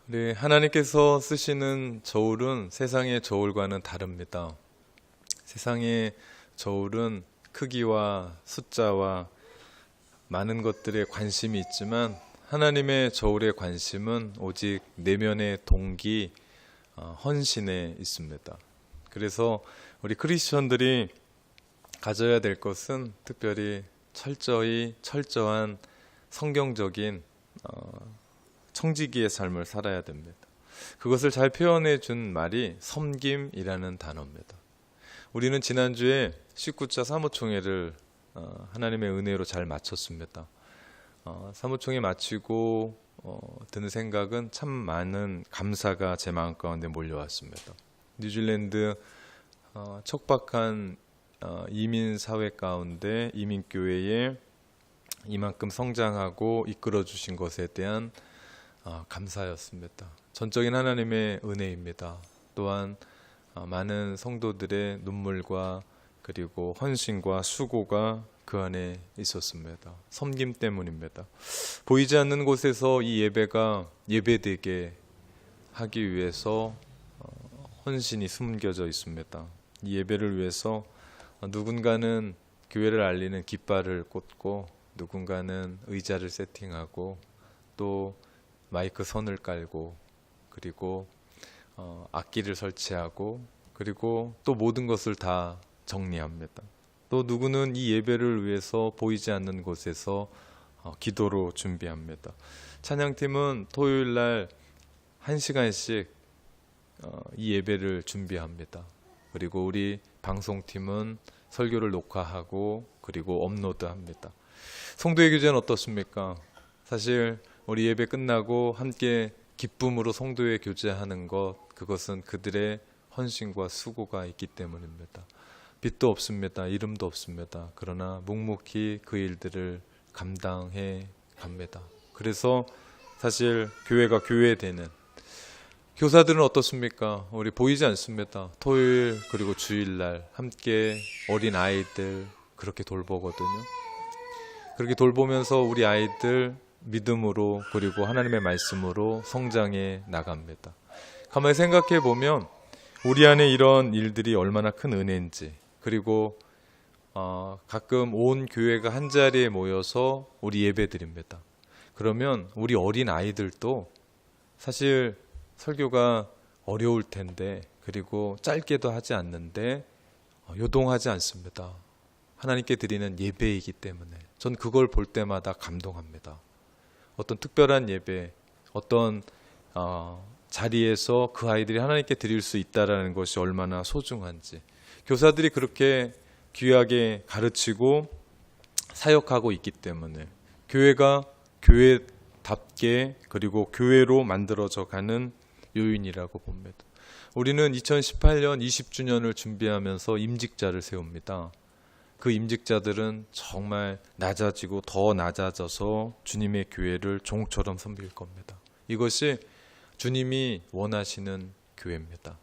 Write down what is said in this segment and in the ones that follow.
네, 하나님께서 쓰시는 저울은 세상의 저울과는 다릅니다. 세상의 저울은 크기와 숫자와 많은 것들에 관심이 있지만 하나님의 저울의 관심은 오직 내면의 동기, 헌신에 있습니다. 그래서 우리 크리스천들이 가져야 될 것은 특별히 철저한 성경적인 청지기의 삶을 살아야 됩니다. 그것을 잘 표현해 준 말이 섬김이라는 단어입니다. 우리는 지난주에 19차 사무총회를 하나님의 은혜로 잘 마쳤습니다. 사무총회 마치고 드는 생각은 참 많은 감사가 제 마음 가운데 몰려왔습니다. 뉴질랜드 척박한 이민 사회 가운데 이민교회에 이만큼 성장하고 이끌어 주신 것에 대한 감사였습니다. 전적인 하나님의 은혜입니다. 또한 많은 성도들의 눈물과 그리고 헌신과 수고가 그 안에 있었습니다. 섬김 때문입니다. 보이지 않는 곳에서 이 예배가 예배되게 하기 위해서 헌신이 숨겨져 있습니다. 이 예배를 위해서 누군가는 교회를 알리는 깃발을 꽂고 누군가는 의자를 세팅하고 또 마이크 선을 깔고 그리고 악기를 설치하고 그리고 또 모든 것을 다 정리합니다. 또 누구는 이 예배를 위해서 보이지 않는 곳에서 기도로 준비합니다. 찬양팀은 토요일 날 1시간씩 이 예배를 준비합니다. 그리고 우리 방송팀은 설교를 녹화하고 그리고 업로드합니다. 성도의 교제는 어떻습니까? 사실 우리 예배 끝나고 함께 기쁨으로 성도의 교제하는 것, 그것은 그들의 헌신과 수고가 있기 때문입니다. 빚도 없습니다. 이름도 없습니다. 그러나 묵묵히 그 일들을 감당해 갑니다. 그래서 사실 교회가 교회되는 교사들은 어떻습니까? 우리 보이지 않습니다. 토요일 그리고 주일날 함께 어린 아이들 그렇게 돌보거든요. 그렇게 돌보면서 우리 아이들 믿음으로 그리고 하나님의 말씀으로 성장해 나갑니다. 가만히 생각해 보면 우리 안에 이런 일들이 얼마나 큰 은혜인지, 그리고 가끔 온 교회가 한 자리에 모여서 우리 예배 드립니다. 그러면 우리 어린 아이들도 사실 설교가 어려울 텐데, 그리고 짧게도 하지 않는데 요동하지 않습니다. 하나님께 드리는 예배이기 때문에 전 그걸 볼 때마다 감동합니다. 어떤 특별한 예배, 어떤 자리에서 그 아이들이 하나님께 드릴 수 있다는 것이 얼마나 소중한지, 교사들이 그렇게 귀하게 가르치고 사역하고 있기 때문에 교회가 교회답게 그리고 교회로 만들어져 가는 요인이라고 봅니다. 우리는 2018년 20주년을 준비하면서 임직자를 세웁니다. 그 임직자들은 정말 낮아지고 더 낮아져서 주님의 교회를 종처럼 섬길 겁니다. 이것이 주님이 원하시는 교회입니다.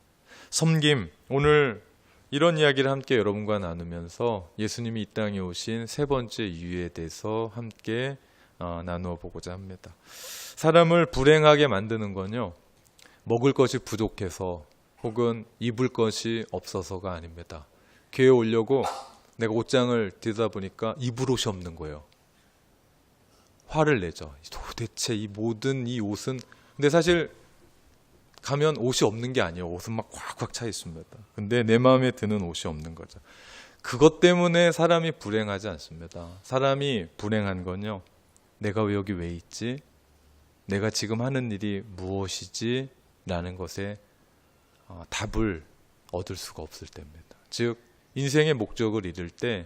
섬김, 오늘 이런 이야기를 함께 여러분과 나누면서 예수님이 이 땅에 오신 세 번째 이유에 대해서 함께 나누어 보고자 합니다. 사람을 불행하게 만드는 건요, 먹을 것이 부족해서 혹은 입을 것이 없어서가 아닙니다. 교회에 오려고 내가 옷장을 뒤다 보니까 입을 옷이 없는 거예요. 화를 내죠. 도대체 이 모든 이 옷은, 근데 사실 가면 옷이 없는 게 아니에요. 옷은 막 꽉꽉 차 있습니다. 근데 내 마음에 드는 옷이 없는 거죠. 그것 때문에 사람이 불행하지 않습니다. 사람이 불행한 건요, 내가 여기 왜 있지? 내가 지금 하는 일이 무엇이지? 라는 것에 답을 얻을 수가 없을 때입니다. 즉 인생의 목적을 잃을 때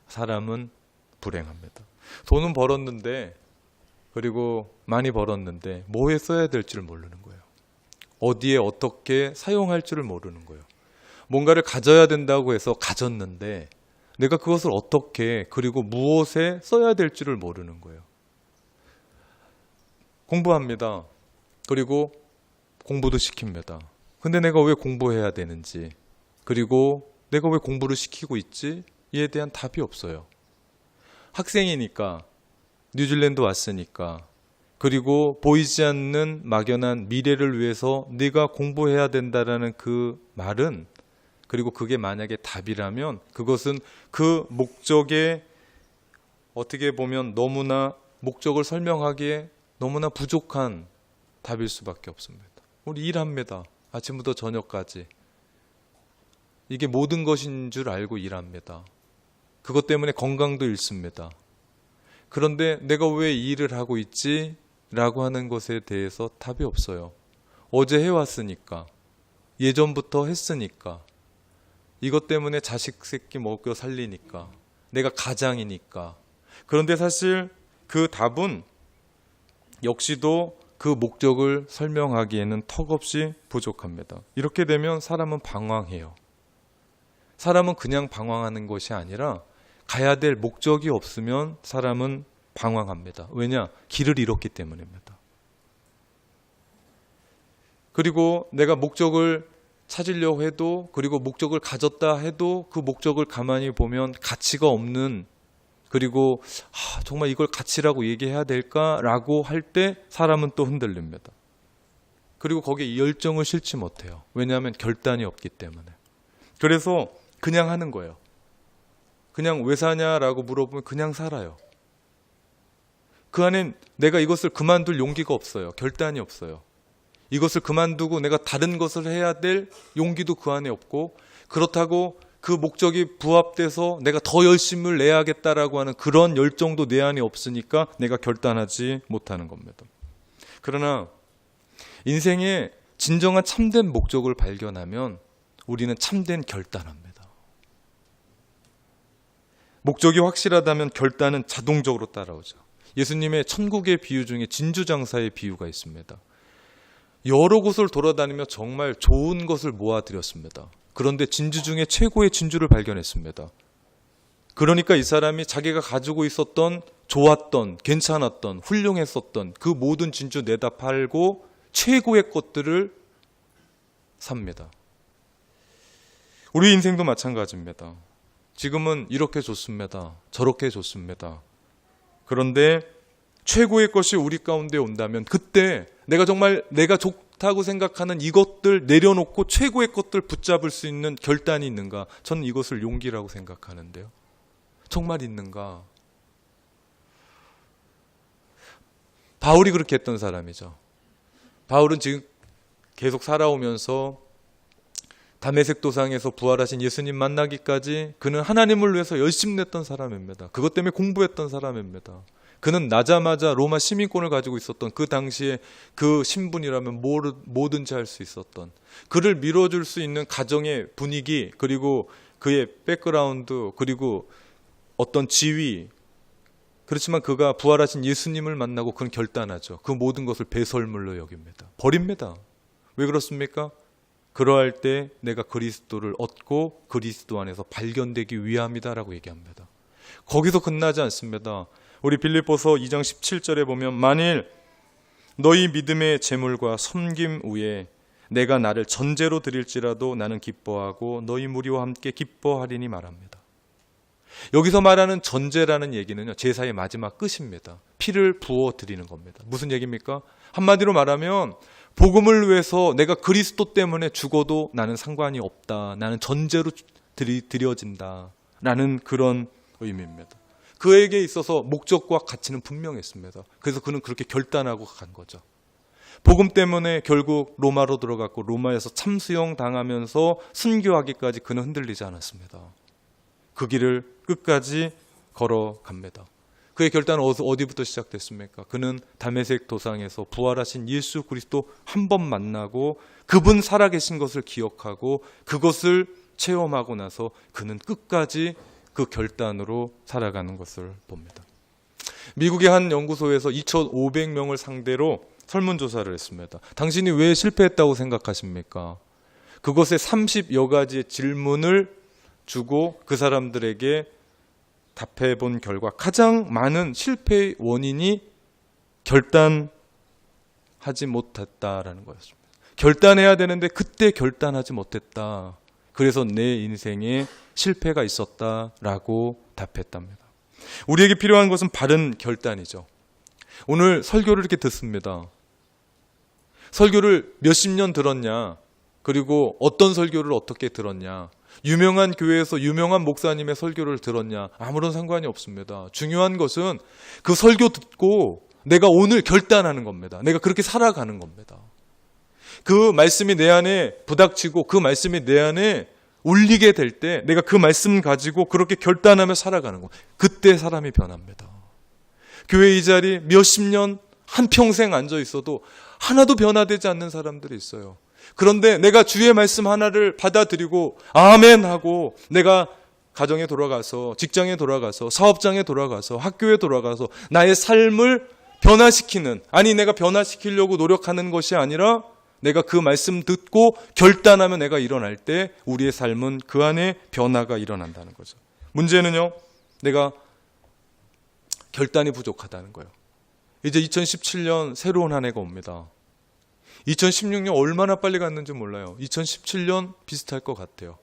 사람은 불행합니다. 돈은 벌었는데, 그리고 많이 벌었는데 뭐에 써야 될지를 모르는 거예요. 어디에 어떻게 사용할 줄을 모르는 거예요. 뭔가를 가져야 된다고 해서 가졌는데 내가 그것을 어떻게 그리고 무엇에 써야 될지를 모르는 거예요. 공부합니다. 그리고 공부도 시킵니다. 근데 내가 왜 공부해야 되는지, 그리고 내가 왜 공부를 시키고 있지? 이에 대한 답이 없어요. 학생이니까, 뉴질랜드 왔으니까 그리고 보이지 않는 막연한 미래를 위해서 네가 공부해야 된다라는 그 말은, 그리고 그게 만약에 답이라면 그것은 그 목적에 어떻게 보면 너무나 목적을 설명하기에 너무나 부족한 답일 수밖에 없습니다. 우리 일합니다. 아침부터 저녁까지. 이게 모든 것인 줄 알고 일합니다. 그것 때문에 건강도 잃습니다. 그런데 내가 왜 이 일을 하고 있지? 라고 하는 것에 대해서 답이 없어요. 어제 해왔으니까. 예전부터 했으니까. 이것 때문에 자식 새끼 먹여 살리니까. 내가 가장이니까. 그런데 사실 그 답은 역시도 그 목적을 설명하기에는 턱없이 부족합니다. 이렇게 되면 사람은 방황해요. 사람은 그냥 방황하는 것이 아니라 가야 될 목적이 없으면 사람은 방황합니다. 왜냐? 길을 잃었기 때문입니다. 그리고 내가 목적을 찾으려고 해도, 그리고 목적을 가졌다 해도 그 목적을 가만히 보면 가치가 없는, 그리고 정말 이걸 가치라고 얘기해야 될까라고 할 때 사람은 또 흔들립니다. 그리고 거기에 열정을 실지 못해요. 왜냐하면 결단이 없기 때문에. 그래서 그냥 하는 거예요. 그냥 왜 사냐라고 물어보면 그냥 살아요. 그 안엔 내가 이것을 그만둘 용기가 없어요. 결단이 없어요. 이것을 그만두고 내가 다른 것을 해야 될 용기도 그 안에 없고, 그렇다고 그 목적이 부합돼서 내가 더 열심을 내야겠다라고 하는 그런 열정도 내 안에 없으니까 내가 결단하지 못하는 겁니다. 그러나 인생의 진정한 참된 목적을 발견하면 우리는 참된 결단합니다. 목적이 확실하다면 결단은 자동적으로 따라오죠. 예수님의 천국의 비유 중에 진주장사의 비유가 있습니다. 여러 곳을 돌아다니며 정말 좋은 것을 모아드렸습니다. 그런데 진주 중에 최고의 진주를 발견했습니다. 그러니까 이 사람이 자기가 가지고 있었던 좋았던, 괜찮았던, 훌륭했었던 그 모든 진주 내다 팔고 최고의 것들을 삽니다. 우리 인생도 마찬가지입니다. 지금은 이렇게 좋습니다. 저렇게 좋습니다. 그런데 최고의 것이 우리 가운데 온다면 그때 내가 정말 내가 좋다고 생각하는 이것들 내려놓고 최고의 것들 붙잡을 수 있는 결단이 있는가? 저는 이것을 용기라고 생각하는데요. 정말 있는가? 바울이 그렇게 했던 사람이죠. 바울은 지금 계속 살아오면서 다메섹 도상에서 부활하신 예수님 만나기까지 그는 하나님을 위해서 열심히 냈던 사람입니다. 그것 때문에 공부했던 사람입니다. 그는 나자마자 로마 시민권을 가지고 있었던 그 당시에 그 신분이라면 뭐든지 할 수 있었던, 그를 밀어줄 수 있는 가정의 분위기, 그리고 그의 백그라운드, 그리고 어떤 지위, 그렇지만 그가 부활하신 예수님을 만나고 그는 결단하죠. 그 모든 것을 배설물로 여깁니다. 버립니다. 왜 그렇습니까? 그러할 때 내가 그리스도를 얻고 그리스도 안에서 발견되기 위함이다라고 얘기합니다. 거기서 끝나지 않습니다. 우리 빌립보서 2장 17절에 보면 만일 너희 믿음의 재물과 섬김 후에 내가 나를 전제로 드릴지라도 나는 기뻐하고 너희 무리와 함께 기뻐하리니 말합니다. 여기서 말하는 전제라는 얘기는요, 제사의 마지막 끝입니다. 피를 부어 드리는 겁니다. 무슨 얘기입니까? 한마디로 말하면 복음을 위해서 내가 그리스도 때문에 죽어도 나는 상관이 없다. 나는 전제로 드려진다. 라는 그런 의미입니다. 그에게 있어서 목적과 가치는 분명했습니다. 그래서 그는 그렇게 결단하고 간 거죠. 복음 때문에 결국 로마로 들어갔고 로마에서 참수형 당하면서 순교하기까지 그는 흔들리지 않았습니다. 그 길을 끝까지 걸어갑니다. 그의 결단은 어디부터 시작됐습니까? 그는 다메섹 도상에서 부활하신 예수 그리스도 한 번 만나고 그분 살아계신 것을 기억하고 그것을 체험하고 나서 그는 끝까지 그 결단으로 살아가는 것을 봅니다. 미국의 한 연구소에서 2,500명을 상대로 설문조사를 했습니다. 당신이 왜 실패했다고 생각하십니까? 그것에 30여 가지의 질문을 주고 그 사람들에게 답해 본 결과 가장 많은 실패의 원인이 결단하지 못했다라는 거였습니다. 결단해야 되는데 그때 결단하지 못했다. 그래서 내 인생에 실패가 있었다라고 답했답니다. 우리에게 필요한 것은 바른 결단이죠. 오늘 설교를 이렇게 듣습니다. 설교를 몇십 년 들었냐, 그리고 어떤 설교를 어떻게 들었냐, 유명한 교회에서 유명한 목사님의 설교를 들었냐, 아무런 상관이 없습니다. 중요한 것은 그 설교 듣고 내가 오늘 결단하는 겁니다. 내가 그렇게 살아가는 겁니다. 그 말씀이 내 안에 부닥치고 그 말씀이 내 안에 울리게 될 때 내가 그 말씀 가지고 그렇게 결단하며 살아가는 거. 그때 사람이 변합니다. 교회 이 자리 몇십 년 한평생 앉아 있어도 하나도 변화되지 않는 사람들이 있어요. 그런데 내가 주의 말씀 하나를 받아들이고 아멘 하고 내가 가정에 돌아가서, 직장에 돌아가서, 사업장에 돌아가서, 학교에 돌아가서 나의 삶을 변화시키는, 아니 내가 변화시키려고 노력하는 것이 아니라 내가 그 말씀 듣고 결단하면 내가 일어날 때 우리의 삶은 그 안에 변화가 일어난다는 거죠. 문제는요, 내가 결단이 부족하다는 거예요. 이제 2017년 새로운 한 해가 옵니다. 2016년 얼마나 빨리 갔는지 몰라요. 2017년 비슷할 것 같아요.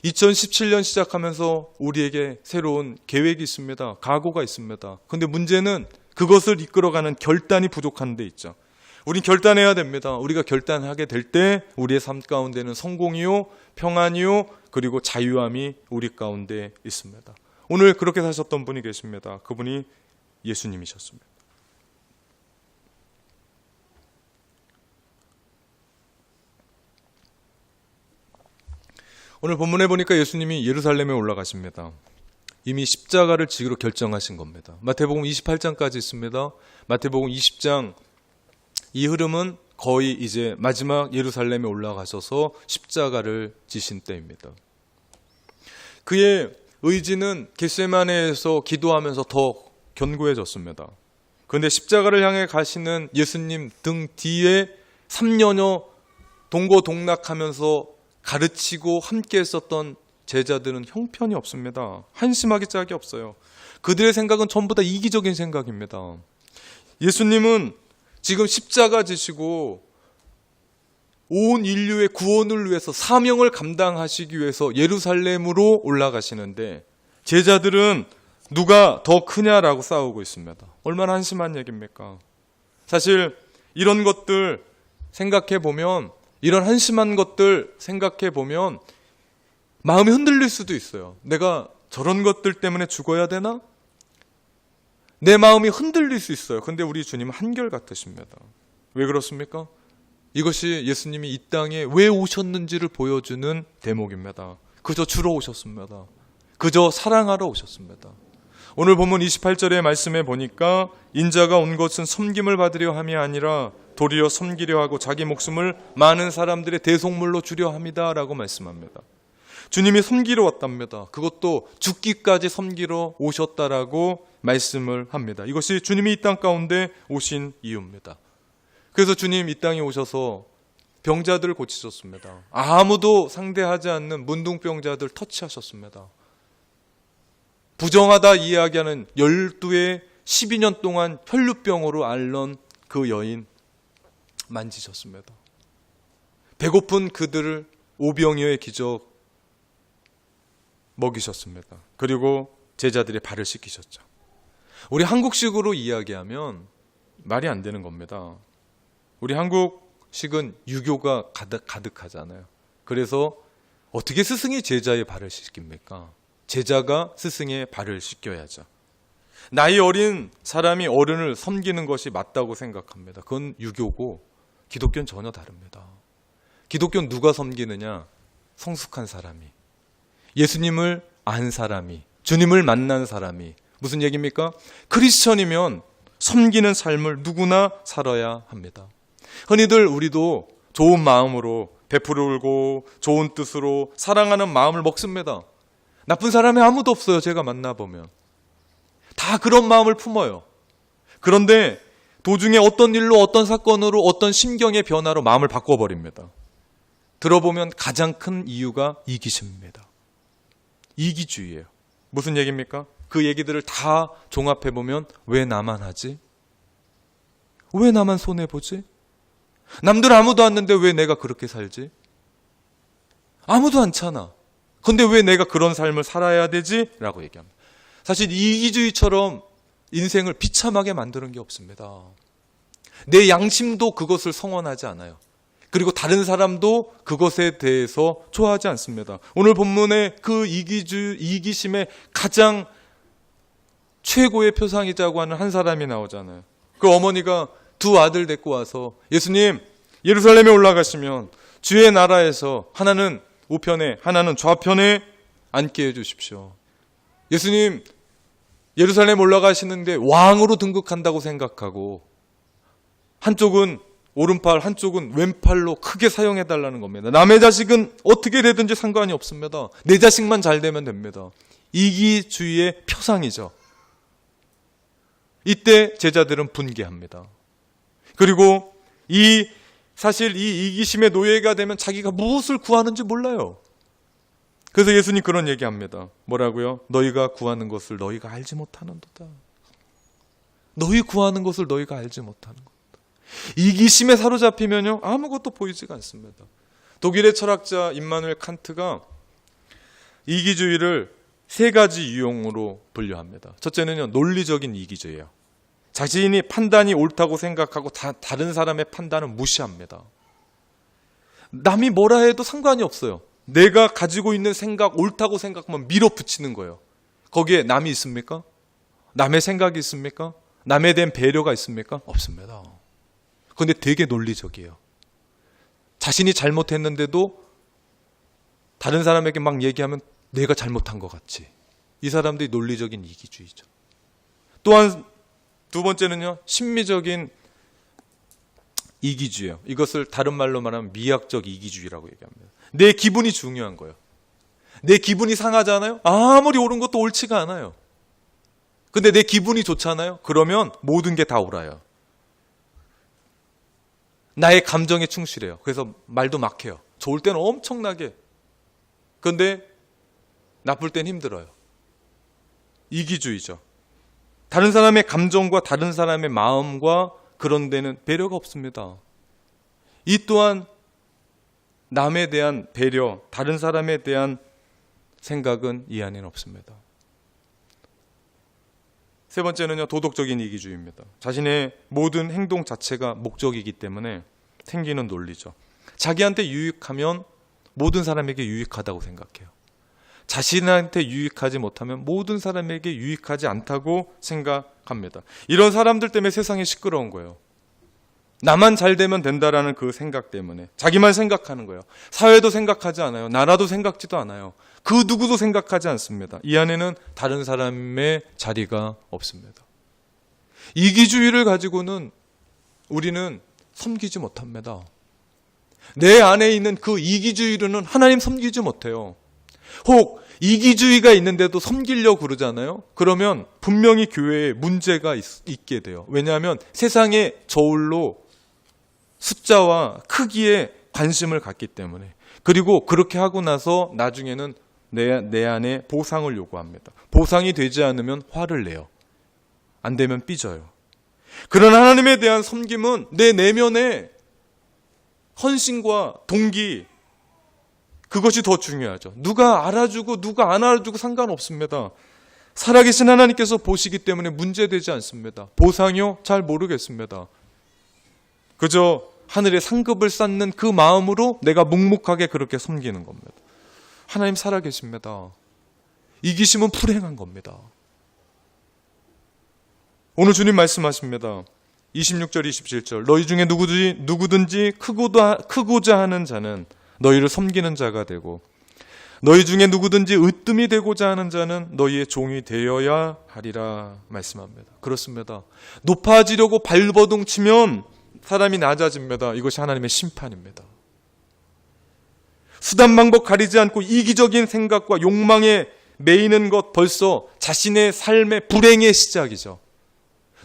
2017년 시작하면서 우리에게 새로운 계획이 있습니다. 각오가 있습니다. 그런데 문제는 그것을 이끌어가는 결단이 부족한 데 있죠. 우린 결단해야 됩니다. 우리가 결단하게 될 때 우리의 삶 가운데는 성공이요, 평안이요, 그리고 자유함이 우리 가운데 있습니다. 오늘 그렇게 사셨던 분이 계십니다. 그분이 예수님이셨습니다. 오늘 본문에 보니까 예수님이 예루살렘에 올라가십니다. 이미 십자가를 지기로 결정하신 겁니다. 마태복음 28장까지 있습니다. 마태복음 20장 이 흐름은 거의 이제 마지막 예루살렘에 올라가셔서 십자가를 지신 때입니다. 그의 의지는 겟세마네에서 기도하면서 더 견고해졌습니다. 그런데 십자가를 향해 가시는 예수님 등 뒤에 3년여 동고동락하면서 가르치고 함께 했었던 제자들은 형편이 없습니다. 한심하기 짝이 없어요. 그들의 생각은 전부 다 이기적인 생각입니다. 예수님은 지금 십자가 지시고 온 인류의 구원을 위해서 사명을 감당하시기 위해서 예루살렘으로 올라가시는데 제자들은 누가 더 크냐라고 싸우고 있습니다. 얼마나 한심한 얘기입니까? 사실 이런 것들 생각해 보면, 이런 한심한 것들 생각해 보면 마음이 흔들릴 수도 있어요. 내가 저런 것들 때문에 죽어야 되나? 내 마음이 흔들릴 수 있어요. 근데 우리 주님은 한결같으십니다. 왜 그렇습니까? 이것이 예수님이 이 땅에 왜 오셨는지를 보여주는 대목입니다. 그저 주러 오셨습니다. 그저 사랑하러 오셨습니다. 오늘 본문 28절의 말씀에 보니까 인자가 온 것은 섬김을 받으려 함이 아니라 도리어 섬기려 하고 자기 목숨을 많은 사람들의 대속물로 주려 함이다 라고 말씀합니다. 주님이 섬기러 왔답니다. 그것도 죽기까지 섬기러 오셨다라고 말씀을 합니다. 이것이 주님이 이 땅 가운데 오신 이유입니다. 그래서 주님 이 땅에 오셔서 병자들을 고치셨습니다. 아무도 상대하지 않는 문둥병자들 터치하셨습니다. 부정하다 이야기하는 12의 12년 동안 혈루병으로 앓는 그 여인 만지셨습니다. 배고픈 그들을 오병이어의 기적 먹이셨습니다. 그리고 제자들의 발을 씻기셨죠. 우리 한국식으로 이야기하면 말이 안 되는 겁니다. 우리 한국식은 유교가 가득하잖아요. 그래서 어떻게 스승이 제자의 발을 씻깁니까? 제자가 스승의 발을 씻겨야죠. 나이 어린 사람이 어른을 섬기는 것이 맞다고 생각합니다. 그건 유교고 기독교는 전혀 다릅니다. 기독교는 누가 섬기느냐? 성숙한 사람이, 예수님을 안 사람이, 주님을 만난 사람이. 무슨 얘기입니까? 크리스천이면 섬기는 삶을 누구나 살아야 합니다. 흔히들 우리도 좋은 마음으로 베풀고 좋은 뜻으로 사랑하는 마음을 먹습니다. 나쁜 사람이 아무도 없어요. 제가 만나보면 다 그런 마음을 품어요. 그런데 도중에 어떤 일로, 어떤 사건으로, 어떤 심경의 변화로 마음을 바꿔버립니다. 들어보면 가장 큰 이유가 이기심입니다. 이기주의예요. 무슨 얘기입니까? 그 얘기들을 다 종합해보면 왜 나만 하지? 왜 나만 손해보지? 남들 아무도 왔는데 왜 내가 그렇게 살지? 아무도 안 차나. 근데 왜 내가 그런 삶을 살아야 되지? 라고 얘기합니다. 사실 이기주의처럼 인생을 비참하게 만드는 게 없습니다. 내 양심도 그것을 성원하지 않아요. 그리고 다른 사람도 그것에 대해서 좋아하지 않습니다. 오늘 본문의 그 이기심의 가장 최고의 표상이자고 하는 한 사람이 나오잖아요. 그 어머니가 두 아들 데리고 와서 예수님, 예루살렘에 올라가시면 주의 나라에서 하나는 우편에 하나는 좌편에 앉게 해주십시오. 예수님, 예루살렘 올라가시는데 왕으로 등극한다고 생각하고 한쪽은 오른팔, 한쪽은 왼팔로 크게 사용해달라는 겁니다. 남의 자식은 어떻게 되든지 상관이 없습니다. 내 자식만 잘 되면 됩니다. 이기주의의 표상이죠. 이때 제자들은 분개합니다. 그리고 사실 이 이기심의 노예가 되면 자기가 무엇을 구하는지 몰라요. 그래서 예수님 그런 얘기합니다. 뭐라고요? 너희가 구하는 것을 너희가 알지 못하는도다. 너희 구하는 것을 너희가 알지 못하는 것. 이기심에 사로잡히면요 아무것도 보이지가 않습니다. 독일의 철학자 임마누엘 칸트가 이기주의를 세 가지 유형으로 분류합니다. 첫째는요 논리적인 이기주의예요. 자신이 판단이 옳다고 생각하고 다른 사람의 판단을 무시합니다. 남이 뭐라 해도 상관이 없어요. 내가 가지고 있는 생각 옳다고 생각하면 밀어붙이는 거예요. 거기에 남이 있습니까? 남의 생각이 있습니까? 남에 대한 배려가 있습니까? 없습니다. 그런데 되게 논리적이에요. 자신이 잘못했는데도 다른 사람에게 막 얘기하면 내가 잘못한 것 같이. 이 사람들이 논리적인 이기주의죠. 또한 두 번째는요, 심미적인 이기주의예요. 이것을 다른 말로 말하면 미학적 이기주의라고 얘기합니다. 내 기분이 중요한 거예요. 내 기분이 상하잖아요? 아무리 옳은 것도 옳지가 않아요. 근데 내 기분이 좋잖아요? 그러면 모든 게 다 옳아요. 나의 감정에 충실해요. 그래서 말도 막해요. 좋을 때는 엄청나게. 그런데 나쁠 땐 힘들어요. 이기주의죠. 다른 사람의 감정과 다른 사람의 마음과 그런 데는 배려가 없습니다. 이 또한 남에 대한 배려, 다른 사람에 대한 생각은 이 안에는 없습니다. 세 번째는요, 도덕적인 이기주의입니다. 자신의 모든 행동 자체가 목적이기 때문에 생기는 논리죠. 자기한테 유익하면 모든 사람에게 유익하다고 생각해요. 자신한테 유익하지 못하면 모든 사람에게 유익하지 않다고 생각합니다. 이런 사람들 때문에 세상이 시끄러운 거예요. 나만 잘 되면 된다라는 그 생각 때문에 자기만 생각하는 거예요. 사회도 생각하지 않아요. 나라도 생각지도 않아요. 그 누구도 생각하지 않습니다. 이 안에는 다른 사람의 자리가 없습니다. 이기주의를 가지고는 우리는 섬기지 못합니다. 내 안에 있는 그 이기주의로는 하나님 섬기지 못해요. 혹 이기주의가 있는데도 섬기려고 그러잖아요. 그러면 분명히 교회에 문제가 있게 돼요. 왜냐하면 세상의 저울로 숫자와 크기에 관심을 갖기 때문에. 그리고 그렇게 하고 나서 나중에는 내 안에 보상을 요구합니다. 보상이 되지 않으면 화를 내요. 안 되면 삐져요. 그런 하나님에 대한 섬김은 내 내면의 헌신과 동기, 그것이 더 중요하죠. 누가 알아주고 누가 안 알아주고 상관없습니다. 살아계신 하나님께서 보시기 때문에 문제되지 않습니다. 보상이요? 잘 모르겠습니다. 그저 하늘에 상급을 쌓는 그 마음으로 내가 묵묵하게 그렇게 섬기는 겁니다. 하나님 살아계십니다. 이기심은 불행한 겁니다. 오늘 주님 말씀하십니다. 26절 27절 너희 중에 누구든지 크고자 하는 자는 너희를 섬기는 자가 되고 너희 중에 누구든지 으뜸이 되고자 하는 자는 너희의 종이 되어야 하리라 말씀합니다. 그렇습니다. 높아지려고 발버둥 치면 사람이 낮아집니다. 이것이 하나님의 심판입니다. 수단 방법 가리지 않고 이기적인 생각과 욕망에 매이는 것 벌써 자신의 삶의 불행의 시작이죠.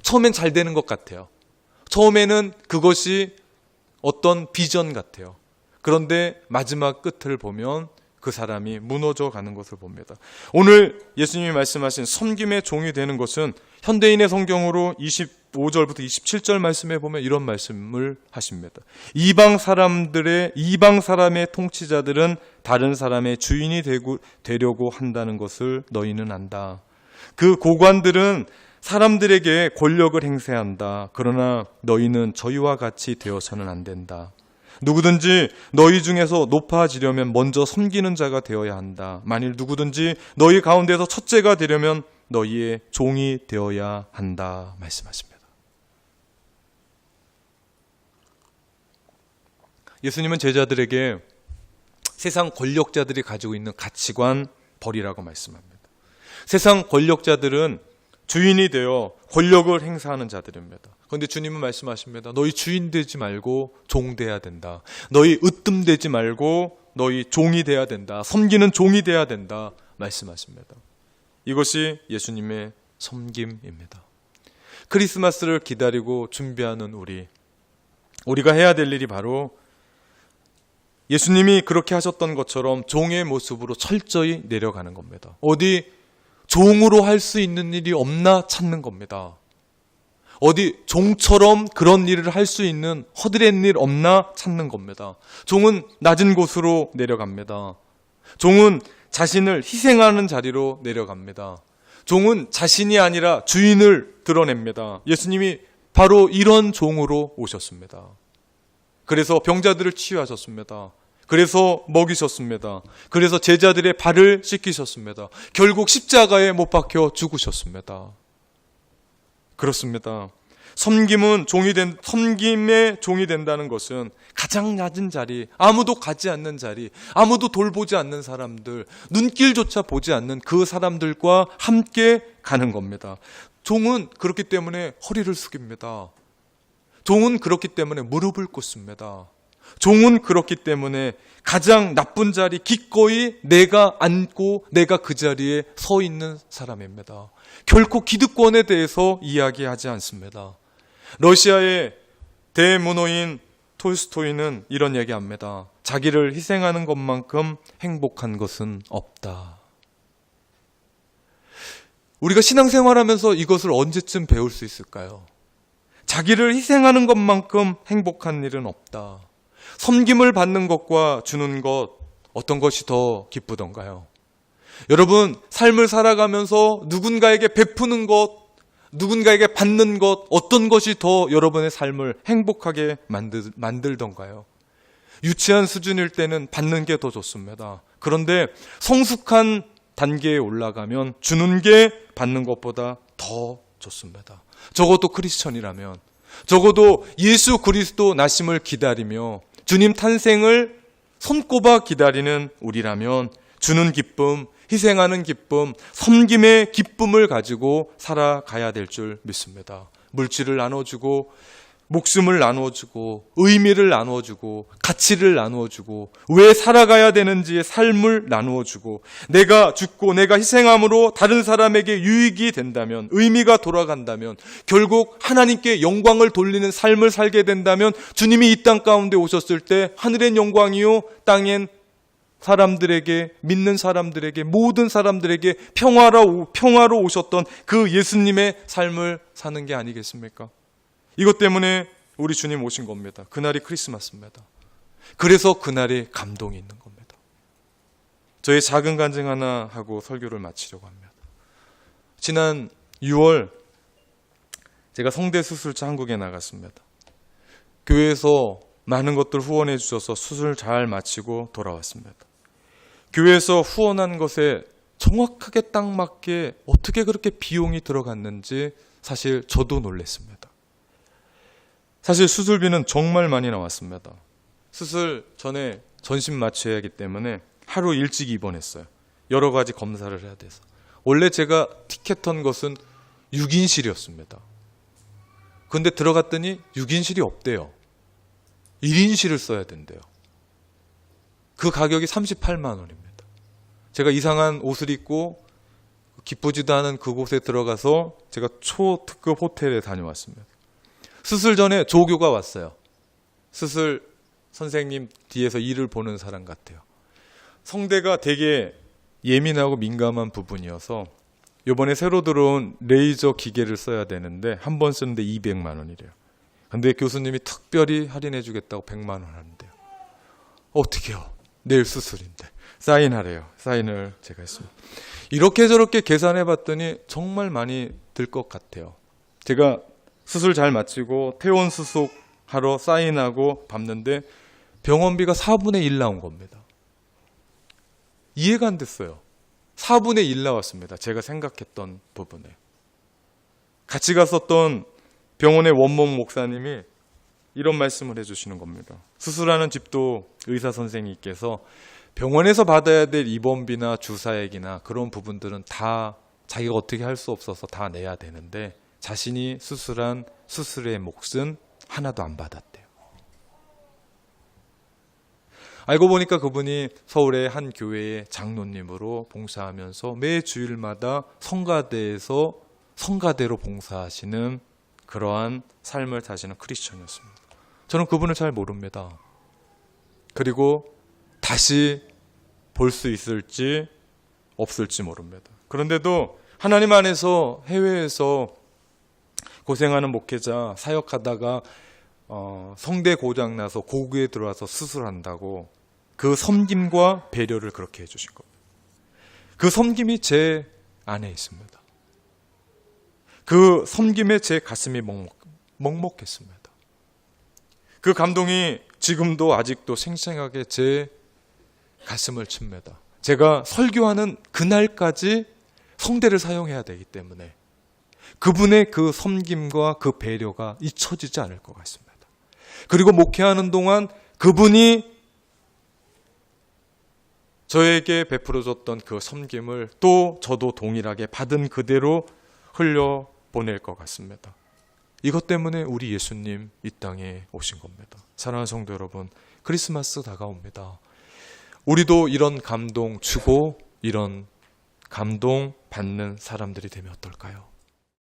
처음엔 잘 되는 것 같아요. 처음에는 그것이 어떤 비전 같아요. 그런데 마지막 끝을 보면 그 사람이 무너져 가는 것을 봅니다. 오늘 예수님이 말씀하신 섬김의 종이 되는 것은 현대인의 성경으로 25절부터 27절 말씀에 보면 이런 말씀을 하십니다. 이방 사람의 통치자들은 다른 사람의 주인이 되려고 한다는 것을 너희는 안다. 그 고관들은 사람들에게 권력을 행사한다. 그러나 너희는 저희와 같이 되어서는 안 된다. 누구든지 너희 중에서 높아지려면 먼저 섬기는 자가 되어야 한다. 만일 누구든지 너희 가운데서 첫째가 되려면 너희의 종이 되어야 한다. 말씀하십니다. 예수님은 제자들에게 세상 권력자들이 가지고 있는 가치관 버리라고 말씀합니다. 세상 권력자들은 주인이 되어 권력을 행사하는 자들입니다. 그런데 주님은 말씀하십니다. 너희 주인 되지 말고 종 돼야 된다. 너희 으뜸되지 말고 너희 종이 돼야 된다. 섬기는 종이 돼야 된다. 말씀하십니다. 이것이 예수님의 섬김입니다. 크리스마스를 기다리고 준비하는 우리가 해야 될 일이 바로 예수님이 그렇게 하셨던 것처럼 종의 모습으로 철저히 내려가는 겁니다. 어디 종으로 할 수 있는 일이 없나 찾는 겁니다. 어디 종처럼 그런 일을 할 수 있는 허드렛 일 없나 찾는 겁니다. 종은 낮은 곳으로 내려갑니다. 종은 자신을 희생하는 자리로 내려갑니다. 종은 자신이 아니라 주인을 드러냅니다. 예수님이 바로 이런 종으로 오셨습니다. 그래서 병자들을 치유하셨습니다. 그래서 먹이셨습니다. 그래서 제자들의 발을 씻기셨습니다. 결국 십자가에 못 박혀 죽으셨습니다. 그렇습니다. 섬김의 종이 된다는 것은 가장 낮은 자리, 아무도 가지 않는 자리, 아무도 돌보지 않는 사람들, 눈길조차 보지 않는 그 사람들과 함께 가는 겁니다. 종은 그렇기 때문에 허리를 숙입니다. 종은 그렇기 때문에 무릎을 꿇습니다. 종은 그렇기 때문에 가장 나쁜 자리 기꺼이 내가 앉고 내가 그 자리에 서 있는 사람입니다. 결코 기득권에 대해서 이야기하지 않습니다. 러시아의 대문호인 톨스토이는 이런 얘기합니다. 자기를 희생하는 것만큼 행복한 것은 없다. 우리가 신앙생활하면서 이것을 언제쯤 배울 수 있을까요? 자기를 희생하는 것만큼 행복한 일은 없다. 섬김을 받는 것과 주는 것, 어떤 것이 더 기쁘던가요? 여러분, 삶을 살아가면서 누군가에게 베푸는 것, 누군가에게 받는 것, 어떤 것이 더 여러분의 삶을 행복하게 만들던가요? 유치한 수준일 때는 받는 게 더 좋습니다. 그런데 성숙한 단계에 올라가면 주는 게 받는 것보다 더 좋습니다. 적어도 크리스천이라면, 적어도 예수 그리스도 나심을 기다리며 주님 탄생을 손꼽아 기다리는 우리라면 주는 기쁨, 희생하는 기쁨, 섬김의 기쁨을 가지고 살아가야 될 줄 믿습니다. 물질을 나눠주고, 목숨을 나눠주고, 의미를 나눠주고, 가치를 나눠주고, 왜 살아가야 되는지의 삶을 나누어주고, 내가 죽고 내가 희생함으로 다른 사람에게 유익이 된다면, 의미가 돌아간다면, 결국 하나님께 영광을 돌리는 삶을 살게 된다면 주님이 이 땅 가운데 오셨을 때 하늘엔 영광이요 땅엔 사람들에게, 믿는 사람들에게, 모든 사람들에게 평화로 오셨던 그 예수님의 삶을 사는 게 아니겠습니까? 이것 때문에 우리 주님 오신 겁니다. 그날이 크리스마스입니다. 그래서 그날이 감동이 있는 겁니다. 저의 작은 간증 하나 하고 설교를 마치려고 합니다. 지난 6월 제가 성대 수술차 한국에 나갔습니다. 교회에서 많은 것들 후원해 주셔서 수술 잘 마치고 돌아왔습니다. 교회에서 후원한 것에 정확하게 딱 맞게 어떻게 그렇게 비용이 들어갔는지 사실 저도 놀랐습니다. 사실 수술비는 정말 많이 나왔습니다. 수술 전에 전신 마취해야 하기 때문에 하루 일찍 입원했어요. 여러 가지 검사를 해야 돼서. 원래 제가 티켓한 것은 6인실이었습니다. 그런데 들어갔더니 6인실이 없대요. 1인실을 써야 된대요. 그 가격이 38만 원입니다. 제가 이상한 옷을 입고 기쁘지도 않은 그곳에 들어가서 제가 초특급 호텔에 다녀왔습니다. 수술 전에 조교가 왔어요. 수술 선생님 뒤에서 일을 보는 사람 같아요. 성대가 되게 예민하고 민감한 부분이어서 이번에 새로 들어온 레이저 기계를 써야 되는데 한 번 쓰는데 200만 원이래요. 근데 교수님이 특별히 할인해 주겠다고 100만 원 하는데요. 어떻게요? 내일 수술인데. 사인하래요. 사인을 제가 했습니다. 이렇게 저렇게 계산해 봤더니 정말 많이 들 것 같아요. 제가 수술 잘 마치고 퇴원 수속하러 사인하고 밟는데 병원비가 4분의 1 나온 겁니다. 이해가 안 됐어요. 4분의 1 나왔습니다. 제가 생각했던 부분에. 같이 갔었던 병원의 원목 목사님이 이런 말씀을 해주시는 겁니다. 수술하는 집도 의사 선생님께서 병원에서 받아야 될 입원비나 주사액이나 그런 부분들은 다 자기가 어떻게 할 수 없어서 다 내야 되는데 자신이 수술한 수술의 몫은 하나도 안 받았대요. 알고 보니까 그분이 서울의 한 교회의 장로님으로 봉사하면서 매 주일마다 성가대로 봉사하시는 그러한 삶을 사시는 크리스천이었습니다. 저는 그분을 잘 모릅니다. 그리고 다시 볼 수 있을지 없을지 모릅니다. 그런데도 하나님 안에서 해외에서 고생하는 목회자 사역하다가 성대 고장나서 고국에 들어와서 수술한다고 그 섬김과 배려를 그렇게 해주신 겁니다. 그 섬김이 제 안에 있습니다. 그 섬김에 제 가슴이 먹먹했습니다. 그 감동이 지금도 아직도 생생하게 제 가슴을 칩니다. 제가 설교하는 그날까지 성대를 사용해야 되기 때문에 그분의 그 섬김과 그 배려가 잊혀지지 않을 것 같습니다. 그리고 목회하는 동안 그분이 저에게 베풀어줬던 그 섬김을 또 저도 동일하게 받은 그대로 흘려보낼 것 같습니다. 이것 때문에 우리 예수님 이 땅에 오신 겁니다. 사랑하는 성도 여러분, 크리스마스 다가옵니다. 우리도 이런 감동 주고 이런 감동 받는 사람들이 되면 어떨까요?